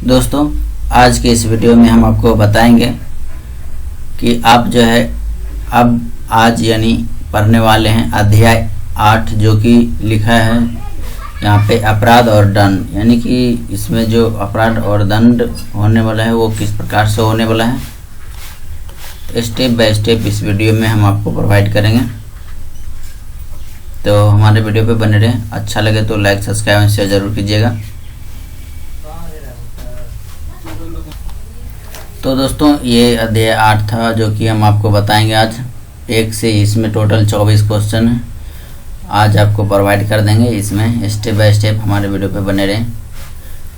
दोस्तों, आज के इस वीडियो में हम आपको बताएंगे कि आप जो है अब आज यानी पढ़ने वाले हैं अध्याय 8, जो कि लिखा है यहाँ पे अपराध और दंड, यानी कि इसमें जो अपराध और दंड होने वाला है वो किस प्रकार से होने वाला है, स्टेप बाय स्टेप इस वीडियो में हम आपको प्रोवाइड करेंगे। तो हमारे वीडियो पे बने रहें। अच्छा लगे तो लाइक, सब्सक्राइब एंड शेयर जरूर कीजिएगा। तो दोस्तों, ये अध्याय 8 था जो कि हम आपको बताएंगे आज। एक से इसमें टोटल 24 क्वेश्चन है, आज आपको प्रोवाइड कर देंगे। इसमें स्टेप बाय स्टेप हमारे वीडियो पे बने रहें।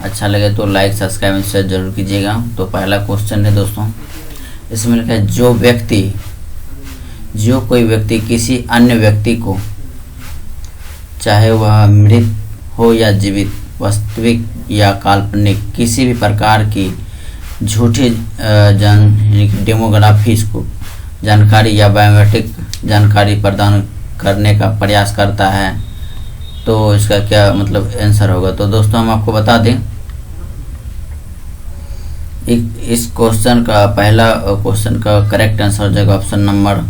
अच्छा लगे तो लाइक, सब्सक्राइब एंड शेयर जरूर कीजिएगा। तो पहला क्वेश्चन है दोस्तों, इसमें लिखा है जो कोई व्यक्ति किसी अन्य व्यक्ति को, चाहे वह मृत हो या जीवित, वास्तविक या काल्पनिक, किसी भी प्रकार की झूठी डेमोग्राफी को जानकारी या बायोमेट्रिक जानकारी प्रदान करने का प्रयास करता है, तो इसका क्या मतलब आंसर होगा। तो दोस्तों, हम आपको बता दें, इस क्वेश्चन का पहला क्वेश्चन का करेक्ट आंसर हो जाएगा ऑप्शन नंबर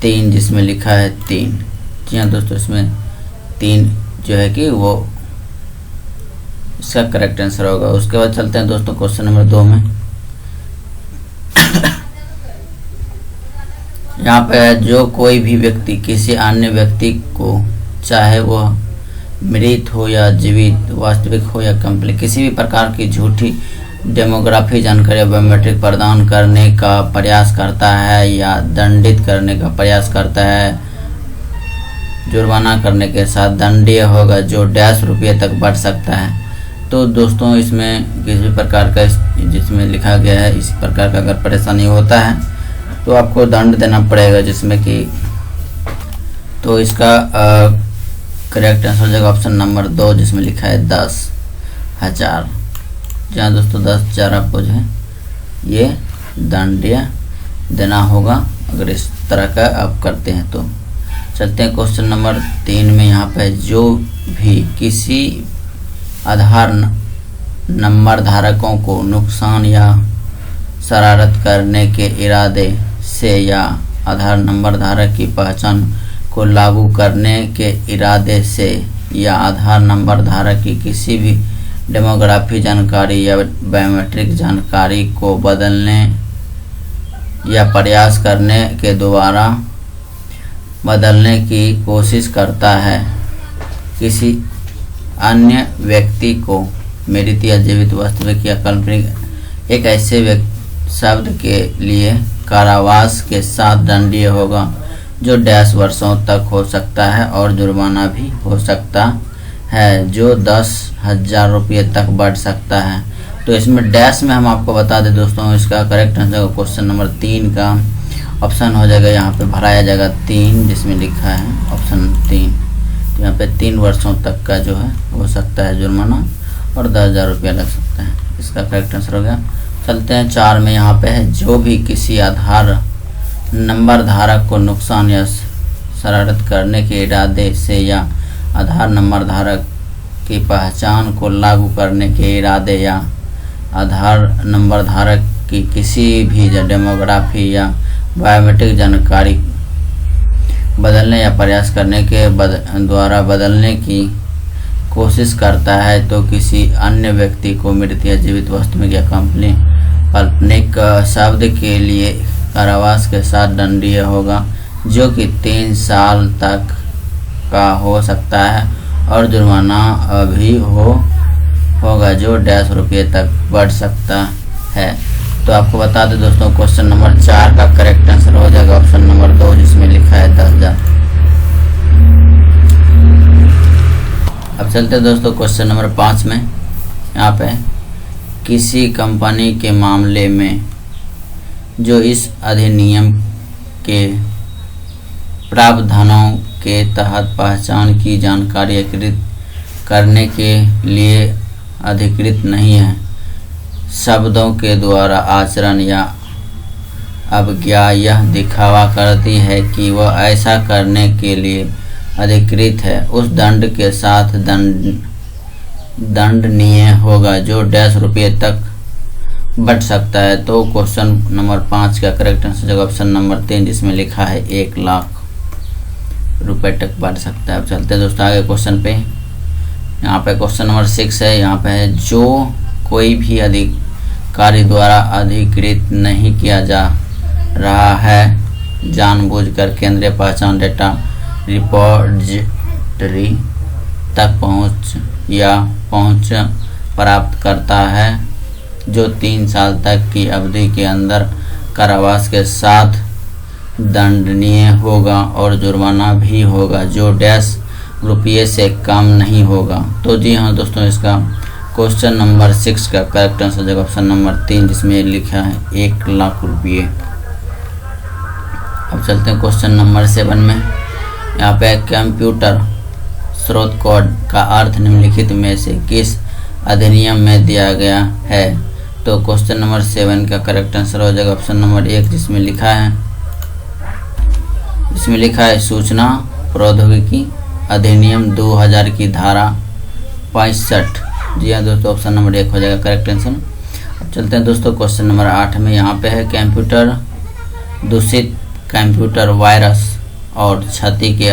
3, जिसमें लिखा है 3। जी हाँ दोस्तों, इसमें 3 जो है कि वो इसका करेक्ट आंसर होगा। उसके बाद चलते हैं दोस्तों क्वेश्चन नंबर 2 में। यहाँ पे जो कोई भी व्यक्ति किसी अन्य व्यक्ति को, चाहे वह मृत हो या जीवित, वास्तविक हो या काल्पनिक, किसी भी प्रकार की झूठी डेमोग्राफी जानकारी बायोमेट्रिक प्रदान करने का प्रयास करता है या दंडित करने का प्रयास करता है, जुर्माना करने के साथ दंडनीय होगा, जो ₹100 तक बढ़ सकता है। तो दोस्तों, इसमें किसी प्रकार का जिसमें लिखा गया है इस प्रकार का अगर परेशानी होता है तो आपको दंड देना पड़ेगा, जिसमें कि तो इसका करेक्ट आंसर हो जाएगा ऑप्शन नंबर 2, जिसमें लिखा है 10,000। जहाँ दोस्तों 10,000 आपको जो है ये दंड देना होगा अगर इस तरह का आप करते हैं। तो चलते हैं क्वेश्चन नंबर 3 में। यहाँ पे जो भी किसी आधार नंबर धारकों को नुकसान या शरारत करने के इरादे से या आधार नंबर धारक की पहचान को लागू करने के इरादे से या आधार नंबर धारक की किसी भी डेमोग्राफी जानकारी या बायोमेट्रिक जानकारी को बदलने या प्रयास करने के द्वारा बदलने की कोशिश करता है, किसी अन्य व्यक्ति को मृत या जीवित, वास्तविक या काल्पनिक, एक ऐसे शब्द के लिए कारावास के साथ दंडनीय होगा, जो 10 वर्षों तक हो सकता है और जुर्माना भी हो सकता है, जो ₹10,000 तक बढ़ सकता है। तो इसमें डैश में हम आपको बता दें दोस्तों, इसका करेक्ट आंसर क्वेश्चन नंबर 3 का ऑप्शन हो जाएगा, यहाँ पे भराया जाएगा 3, जिसमें लिखा है ऑप्शन 3। तो यहाँ पे 3 वर्षों तक का जो है हो सकता है जुर्माना और ₹10,000 लग सकता है। इसका करेक्ट आंसर हो गया। चलते हैं 4 में। यहाँ पे है जो भी किसी आधार नंबर धारक को नुकसान या शरारत करने के इरादे से या आधार नंबर धारक की पहचान को लागू करने के इरादे या आधार नंबर धारक की किसी भी डेमोग्राफी या बायोमेट्रिक जानकारी बदलने या प्रयास करने के द्वारा बदलने की कोशिश करता है, तो किसी अन्य व्यक्ति को मृत या जीवित, वास्तविक या काल्पनिक शब्द के लिए कारावास के साथ दंडनीय होगा, जो कि 3 साल तक का हो सकता है और जुर्माना भी होगा, जो ₹100 तक बढ़ सकता है। तो आपको बता दें दोस्तों, क्वेश्चन नंबर 4 का करेक्ट आंसर हो जाएगा ऑप्शन नंबर 2, जिसमें लिखा है 10,000। अब चलते हैं दोस्तों क्वेश्चन नंबर 5 में। यहाँ पे किसी कंपनी के मामले में जो इस अधिनियम के प्रावधानों के तहत पहचान की जानकारी एकत्रित करने के लिए अधिकृत नहीं है, शब्दों के द्वारा आचरण या अवज्ञा यह दिखावा करती है कि वह ऐसा करने के लिए अधिकृत है, उस दंड के साथ दंडनीय होगा जो डैश रुपये तक बढ़ सकता है। तो क्वेश्चन नंबर 5 का करेक्ट आंसर होगा ऑप्शन नंबर 3 जिसमें लिखा है 1 लाख रुपए तक बढ़ सकता है। अब चलते हैं दोस्तों आगे क्वेश्चन पे। यहाँ पे क्वेश्चन नंबर 6 है। यहाँ पे है जो कोई भी अधिकारी द्वारा अधिकृत नहीं किया जा रहा है जानबूझकर केंद्रीय पहचान डेटा रिपॉजिटरी तक पहुंच प्राप्त करता है जो 3 साल तक की अवधि के अंदर कारावास के साथ दंडनीय होगा और जुर्माना भी होगा जो डैश रुपये से कम नहीं होगा। तो जी हाँ दोस्तों, इसका क्वेश्चन नंबर 6 का करेक्ट आंसर है ऑप्शन नंबर 3 जिसमें लिखा है 1 लाख रुपये। अब चलते हैं क्वेश्चन नंबर 7 में। यहाँ पे कंप्यूटर स्रोत कोड का अर्थ निम्नलिखित में से किस अधिनियम में दिया गया है। तो क्वेश्चन नंबर 7 का करेक्ट आंसर हो जाएगा ऑप्शन नंबर 1 जिसमें लिखा है सूचना प्रौद्योगिकी अधिनियम 2000 की धारा 65। जी हाँ दोस्तों, ऑप्शन नंबर 1 हो जाएगा करेक्ट आंसर। अब चलते हैं दोस्तों क्वेश्चन नंबर 8 में। यहाँ पे है कंप्यूटर दूषित कंप्यूटर वायरस और क्षति के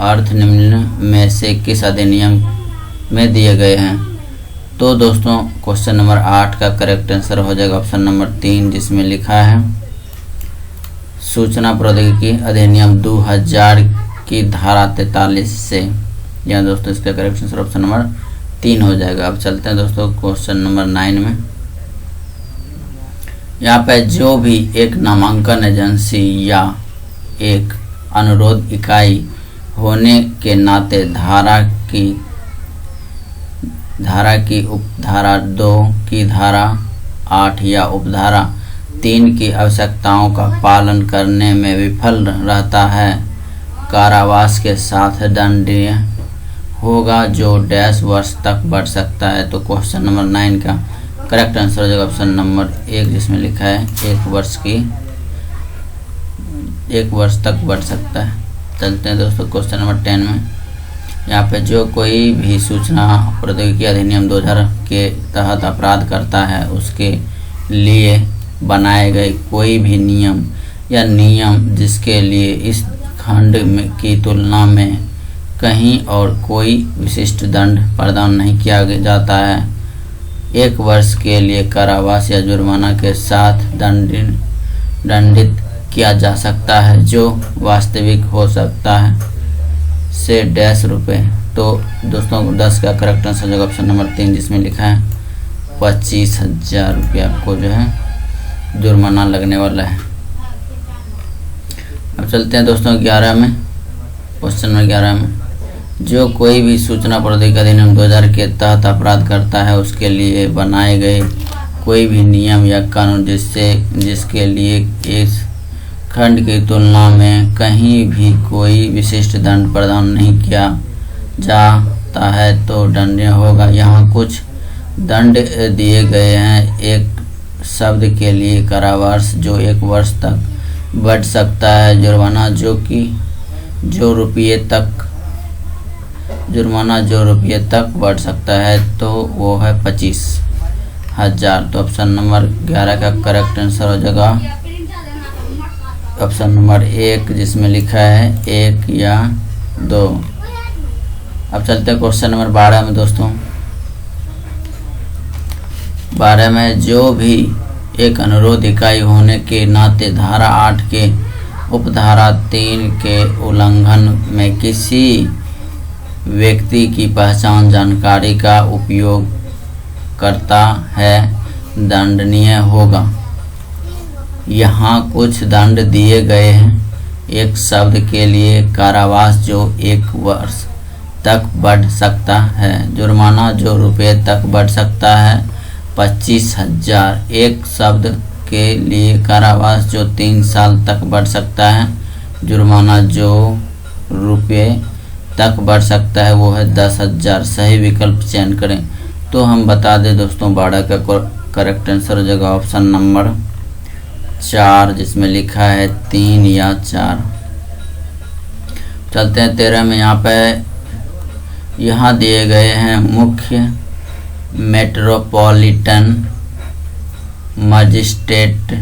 अर्थ निम्न में से किस अधिनियम में दिए गए हैं। तो दोस्तों क्वेश्चन नंबर 8 का करेक्ट आंसर हो जाएगा ऑप्शन नंबर 3 जिसमें लिखा है सूचना प्रौद्योगिकी अधिनियम 2000 की धारा 43 से। यहाँ दोस्तों इसका करेक्ट आंसर ऑप्शन नंबर 3 हो जाएगा। अब चलते हैं दोस्तों क्वेश्चन नंबर 9 में। यहाँ पे जो भी एक नामांकन एजेंसी या एक अनुरोध इकाई होने के नाते धारा की उपधारा 2 की धारा 8 या उपधारा 3 की आवश्यकताओं का पालन करने में विफल रहता है कारावास के साथ दंडनीय होगा जो डैश वर्ष तक बढ़ सकता है। तो क्वेश्चन नंबर 9 का करेक्ट आंसर हो जाएगा ऑप्शन नंबर 1 जिसमें लिखा है 1 वर्ष तक बढ़ सकता है। चलते हैं दोस्तों क्वेश्चन नंबर 10 में। यहाँ पे जो कोई भी सूचना प्रौद्योगिकी अधिनियम 2000 के तहत अपराध करता है उसके लिए बनाए गए कोई भी नियम जिसके लिए इस खंड की तुलना में कहीं और कोई विशिष्ट दंड प्रदान नहीं किया जाता है 1 वर्ष के लिए कारावास या जुर्माना के साथ दंडित किया जा सकता है जो वास्तविक हो सकता है से डैश रुपये। तो दोस्तों 10 का करेक्ट आंसर होगा ऑप्शन नंबर 3 जिसमें लिखा है 25,000 रुपये आपको जो है जुर्माना लगने वाला है। अब चलते हैं दोस्तों 11 में। क्वेश्चन नंबर 11 में जो कोई भी सूचना प्रौद्योगिकी अधिनियम 2000 के तहत अपराध करता है उसके लिए बनाए गए कोई भी नियम या कानून जिसके लिए इस खंड की तुलना में कहीं भी कोई विशिष्ट दंड प्रदान नहीं किया जाता है तो दंडनीय होगा। यहाँ कुछ दंड दिए गए हैं। एक शब्द के लिए कारावास जो 1 वर्ष तक बढ़ सकता है, जुर्माना जो रुपये तक बढ़ सकता है तो वो है 25,000। तो ऑप्शन नंबर 11 का करेक्ट आंसर हो जाएगा ऑप्शन नंबर 1 जिसमें लिखा है 1 या 2। अब चलते हैं क्वेश्चन नंबर 12 में दोस्तों। 12 में जो भी एक अनुरोध इकाई होने के नाते धारा 8 के उपधारा 3 के उल्लंघन में किसी व्यक्ति की पहचान जानकारी का उपयोग करता है दंडनीय होगा। यहाँ कुछ दंड दिए गए हैं। एक शब्द के लिए कारावास जो 1 वर्ष तक बढ़ सकता है, जुर्माना जो रुपये तक बढ़ सकता है 25,000। एक शब्द के लिए कारावास जो 3 साल तक बढ़ सकता है, जुर्माना जो रुपये तक बढ़ सकता है वो है 10,000। सही विकल्प चयन करें। तो हम बता दें दोस्तों 12 का करेक्ट आंसर हो जाएगा ऑप्शन नंबर 4 जिसमें लिखा है 3 या 4। चलते हैं 13 में। यहाँ पे यहाँ दिए गए हैं मुख्य मेट्रोपॉलिटन मजिस्ट्रेट,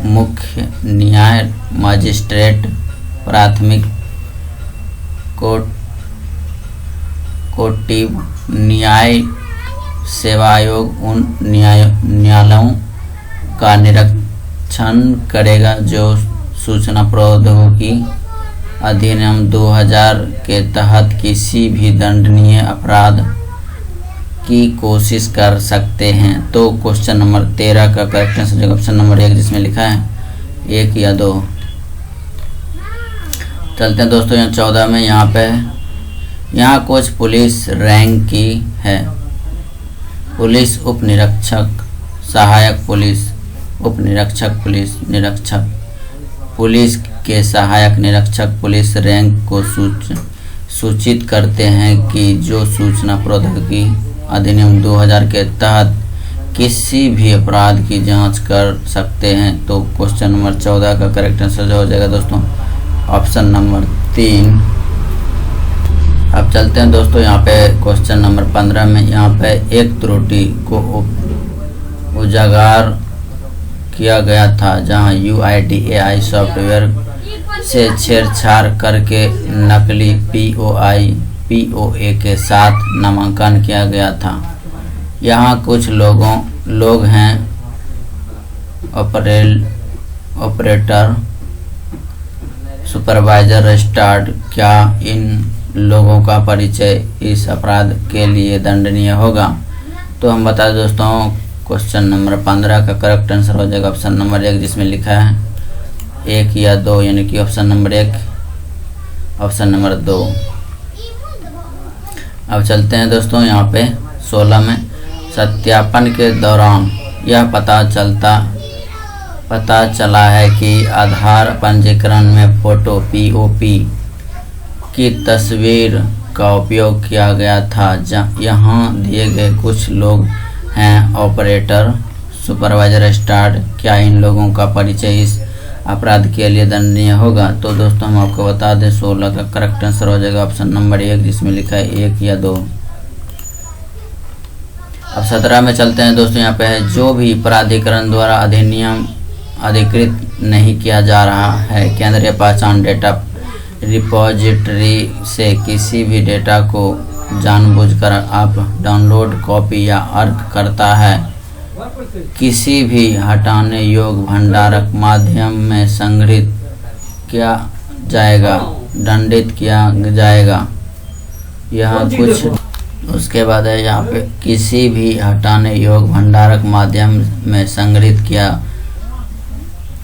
मुख्य न्याय मजिस्ट्रेट, प्राथमिक कोर्ट न्याय सेवा आयोग उन न्यायालयों का निरीक्षण करेगा जो सूचना प्रौद्योगिकी अधिनियम 2000 के तहत किसी भी दंडनीय अपराध की कोशिश कर सकते हैं। तो क्वेश्चन नंबर 13 का करेक्ट आंसर हो जाएगा ऑप्शन नंबर 1, जिसमें लिखा है 1 या 2। चलते हैं दोस्तों यहाँ 14 में। यहाँ कुछ पुलिस रैंक की है। पुलिस उप निरीक्षक, सहायक पुलिस उप निरीक्षक, पुलिस निरीक्षक, पुलिस के सहायक निरीक्षक पुलिस रैंक को सूचित करते हैं कि जो सूचना प्रौद्योगिकी अधिनियम 2000 के तहत किसी भी अपराध की जांच कर सकते हैं। तो क्वेश्चन नंबर 14 का करेक्ट आंसर हो जाएगा दोस्तों ऑप्शन नंबर 3। अब चलते हैं दोस्तों यहाँ पे क्वेश्चन नंबर 15 में। यहाँ पे एक त्रुटि को उजागर किया गया था जहाँ UIDAI सॉफ्टवेयर से छेड़छाड़ करके नकली POA के साथ नामांकन किया गया था। यहाँ कुछ लोग हैं ऑपरेटर, सुपरवाइजर, रजिस्ट्रार। क्या इन लोगों का परिचय इस अपराध के लिए दंडनीय होगा? तो हम बता दें दोस्तों क्वेश्चन नंबर 15 का करेक्ट आंसर हो जाएगा ऑप्शन नंबर 1, जिसमें लिखा है 1 या 2, यानी कि ऑप्शन नंबर 1, ऑप्शन नंबर 2। अब चलते हैं दोस्तों यहाँ पे 16 में। सत्यापन के दौरान यह पता चला है कि आधार पंजीकरण में फोटो POP की तस्वीर का उपयोग किया गया था। यहाँ दिए गए कुछ लोग हैं ऑपरेटर, सुपरवाइजर, रजिस्ट्रार। क्या इन लोगों का परिचय इस अपराध के लिए दंडनीय होगा? तो दोस्तों हम आपको बता दें 16 का करेक्ट आंसर हो जाएगा ऑप्शन नंबर 1, जिसमें लिखा है 1 या 2। अब 17 में चलते हैं दोस्तों। यहाँ पे है जो भी प्राधिकरण द्वारा अधिनियम अधिकृत नहीं किया जा रहा है, केंद्रीय पहचान डेटा रिपॉजिटरी से किसी भी डेटा को जानबूझकर आप डाउनलोड, कॉपी या अर्क करता है, किसी भी हटाने योग्य भंडारक माध्यम में संग्रहित किया जाएगा, दंडित किया जाएगा। यहाँ कुछ उसके बाद है यहाँ पे किसी भी हटाने योग्य भंडारक माध्यम में संग्रहित किया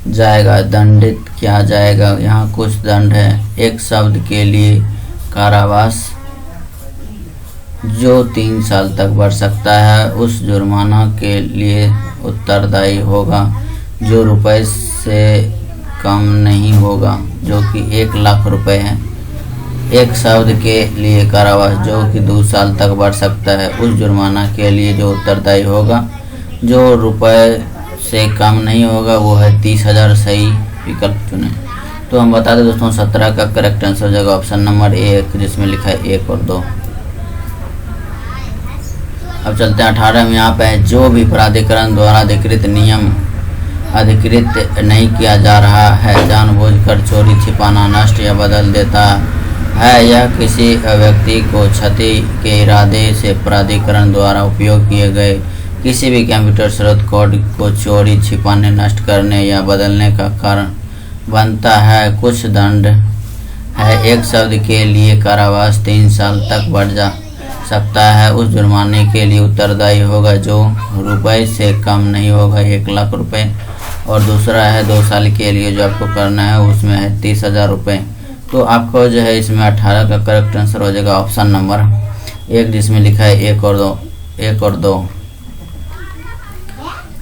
जाएगा, दंडित किया जाएगा। यहाँ कुछ दंड है। एक शब्द के लिए कारावास जो 3 साल तक बढ़ सकता है, उस जुर्माना के लिए उत्तरदायी होगा जो रुपए से कम नहीं होगा, जो कि 1 लाख रुपए है। एक शब्द के लिए कारावास जो कि 2 साल तक बढ़ सकता है, उस जुर्माना के लिए जो उत्तरदायी होगा जो रुपए से कम नहीं होगा, वो है 30,000। सही विकल्प चुने। तो हम बता दें दोस्तों 17 का करेक्ट आंसर हो जाएगा ऑप्शन नंबर 1, जिसमें लिखा है 1 और 2। अब चलते हैं 18 में। यहाँ पे जो भी प्राधिकरण द्वारा अधिकृत नियम अधिकृत नहीं किया जा रहा है, जानबूझकर चोरी, छिपाना, नष्ट या बदल देता है, यह किसी व्यक्ति को क्षति के इरादे से प्राधिकरण द्वारा उपयोग किए गए किसी भी कंप्यूटर स्रोत कोड को चोरी, छिपाने, नष्ट करने या बदलने का कारण बनता है। कुछ दंड है। एक शब्द के लिए कारावास 3 साल तक बढ़ जा सकता है, उस जुर्माने के लिए उत्तरदायी होगा जो रुपए से कम नहीं होगा, 1 लाख रुपए। और दूसरा है 2 साल के लिए जो आपको करना है, उसमें है 30,000 रुपये। तो आपको जो है इसमें 18 का करेक्ट आंसर हो जाएगा ऑप्शन नंबर 1, जिसमें लिखा है 1 और 2।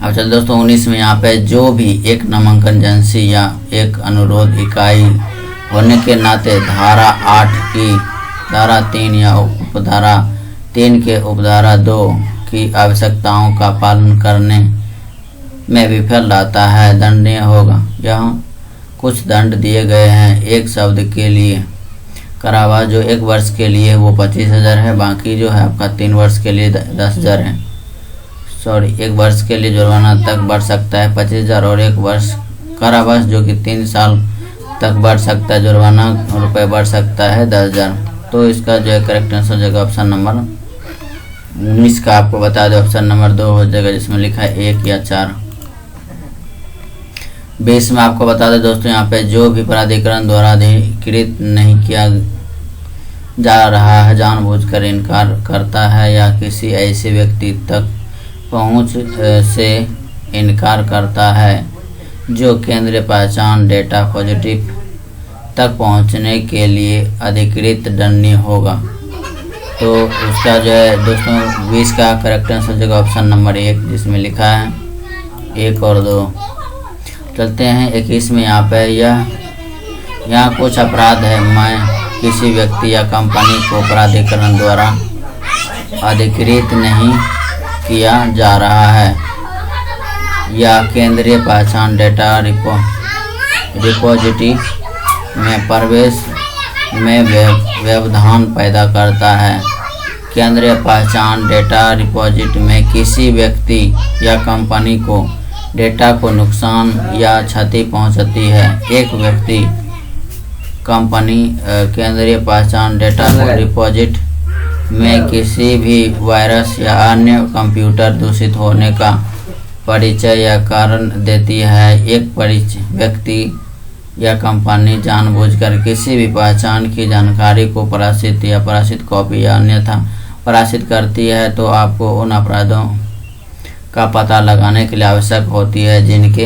अब चल दोस्तों 19 में। यहाँ पे जो भी एक नामांकन एजेंसी या एक अनुरोध इकाई होने के नाते धारा 8 की धारा 3 या उपधारा 3 के उपधारा 2 की आवश्यकताओं का पालन करने में विफल रहता है, दंडनीय होगा। यहाँ कुछ दंड दिए गए हैं। एक शब्द के लिए कारावास जो 1 वर्ष के लिए वो 25,000 है, बाकी जो है आपका 3 वर्ष के लिए 10,000 है। सॉरी, 1 वर्ष के लिए जुर्माना तक बढ़ सकता है 25,000 और 1 वर्ष कारावास जो कि 3 साल तक बढ़ सकता है, जुर्माना रुपये बढ़ सकता है 10,000। तो इसका जो है करेक्ट आंसर हो जाएगा ऑप्शन नंबर 19 का। आपको बता दो ऑप्शन नंबर 2 हो जाएगा, जिसमें लिखा है 1 या 4। 20 में आपको बता दें दोस्तों, यहाँ पे जो भी प्राधिकरण द्वारा अधिकृत नहीं किया जा रहा है, जानबूझकर इनकार करता है या किसी ऐसे व्यक्ति तक पहुँच से इनकार करता है जो केंद्रीय पहचान डेटा पॉजिटिव तक पहुंचने के लिए अधिकृत दंडनीय होगा। तो उसका जो है दोस्तों 20 का करेक्ट आंसर हो जाएगा ऑप्शन नंबर 1, जिसमें लिखा है 1 और 2। चलते हैं 21 में। यहाँ पे यहाँ कुछ अपराध है। मैं किसी व्यक्ति या कंपनी को प्राधिकरण द्वारा अधिकृत नहीं किया जा रहा है या केंद्रीय पहचान डेटा रिपोजिटरी में प्रवेश में व्यवधान पैदा करता है। केंद्रीय पहचान डेटा रिपोजिटरी में किसी व्यक्ति या कंपनी को डेटा को नुकसान या क्षति पहुंचती है। एक व्यक्ति कंपनी केंद्रीय पहचान डेटा रिपोजिटरी में किसी भी वायरस या अन्य कंप्यूटर दूषित होने का परिचय या कारण देती है। एक व्यक्ति या कंपनी जानबूझकर किसी भी पहचान की जानकारी को प्रसारित या प्रसारित कॉपी या अन्यथा प्रसारित करती है तो आपको उन अपराधों का पता लगाने के लिए आवश्यक होती है, जिनके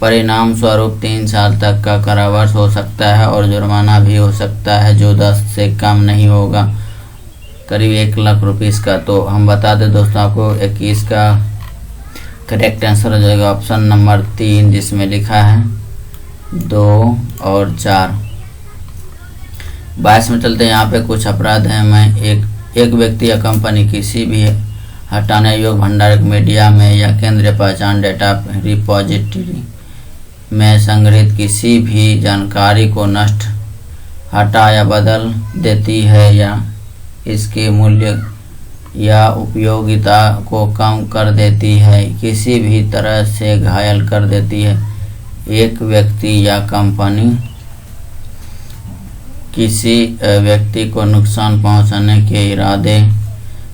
परिणाम स्वरूप 3 साल तक का कारावास हो सकता है और जुर्माना भी हो सकता है, जो 10 से कम नहीं होगा, करीब 1 लाख रुपीस का। तो हम बता दें दोस्तों आपको 21 का करेक्ट आंसर हो जाएगा ऑप्शन नंबर 3, जिसमें लिखा है 2 और 4। 22 में चलते हैं। यहाँ पे कुछ अपराध हैं। मैं एक व्यक्ति या कंपनी किसी भी हटाने योग्य भंडारक मीडिया में या केंद्रीय पहचान डेटा रिपोजिटरी में संग्रहित किसी भी जानकारी को नष्ट, हटा या बदल देती है या इसके मूल्य या उपयोगिता को कम कर देती है, किसी भी तरह से घायल कर देती है। एक व्यक्ति या कंपनी किसी व्यक्ति को नुकसान पहुंचाने के इरादे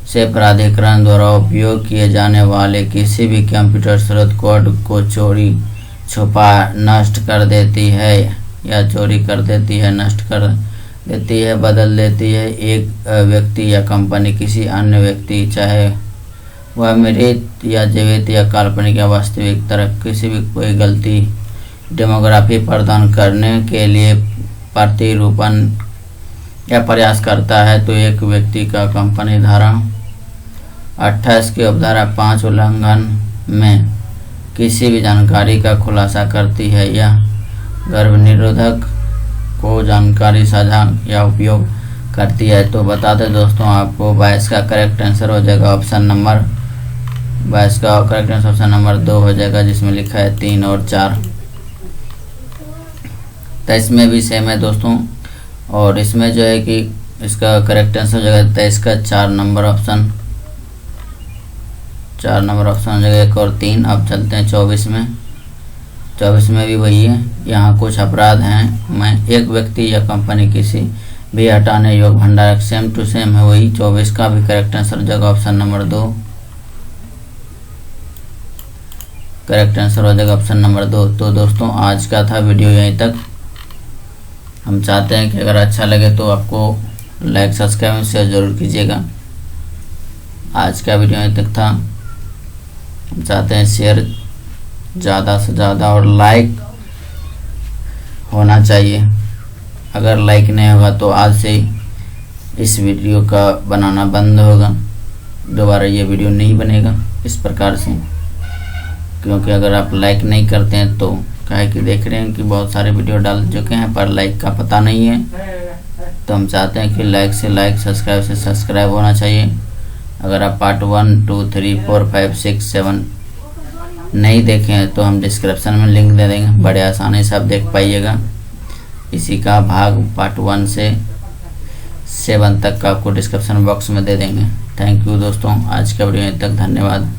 से प्राधिकरण द्वारा उपयोग किए जाने वाले किसी भी कंप्यूटर स्रोत कोड को चोरी, छुपा, नष्ट कर देती है या चोरी कर देती है, नष्ट कर देती है, बदल देती है। एक व्यक्ति या कंपनी किसी अन्य व्यक्ति, चाहे वह मृत या जीवित या काल्पनिक या वास्तविक तरह किसी भी कोई गलती डेमोग्राफी प्रदान करने के लिए प्रतिरूपण या प्रयास करता है तो एक व्यक्ति का कंपनी धारा 28 की उपधारा 5 उल्लंघन में किसी भी जानकारी का खुलासा करती है या गर्भनिरोधक को जानकारी साझा या उपयोग करती है। तो बता दें दोस्तों आपको 22 का करेक्ट आंसर हो जाएगा ऑप्शन नंबर 22 का करेक्ट आंसर ऑप्शन नंबर 2 हो जाएगा, जिसमें लिखा है 3 और 4। 23 में भी सेम है दोस्तों, और इसमें जो है कि इसका करेक्ट आंसर हो जाएगा 23 का 4 नंबर ऑप्शन हो जाएगा 1 और 3। अब चलते हैं 24 में। 24 में भी वही है। यहाँ कुछ अपराध हैं। मैं एक व्यक्ति या कंपनी किसी भी हटाने योग्य भंडारक, सेम टू सेम है वही। 24 का भी करेक्ट आंसर हो जाएगा ऑप्शन नंबर 2, करेक्ट आंसर हो जाएगा ऑप्शन नंबर 2। तो दोस्तों आज का था वीडियो यहीं तक। हम चाहते हैं कि अगर अच्छा लगे तो आपको लाइक, सब्सक्राइब, शेयर जरूर कीजिएगा। आज का वीडियो यहीं तक था। हम चाहते हैं शेयर ज़्यादा से ज़्यादा और लाइक होना चाहिए। अगर लाइक नहीं होगा तो आज से इस वीडियो का बनाना बंद होगा, दोबारा ये वीडियो नहीं बनेगा इस प्रकार से। क्योंकि अगर आप लाइक नहीं करते हैं तो काहे कि देख रहे हैं कि बहुत सारे वीडियो डाल चुके हैं पर लाइक का पता नहीं है। तो हम चाहते हैं कि लाइक से लाइक, सब्सक्राइब से सब्सक्राइब होना चाहिए। अगर आप पार्ट 1, 2, 3, 4, 5, 6, 7 नहीं देखें तो हम डिस्क्रिप्शन में लिंक दे देंगे, बड़े आसानी से आप देख पाइएगा। इसी का भाग पार्ट 1 से 7 तक का आपको डिस्क्रिप्शन बॉक्स में दे देंगे। थैंक यू दोस्तों, आज का वीडियो तक धन्यवाद।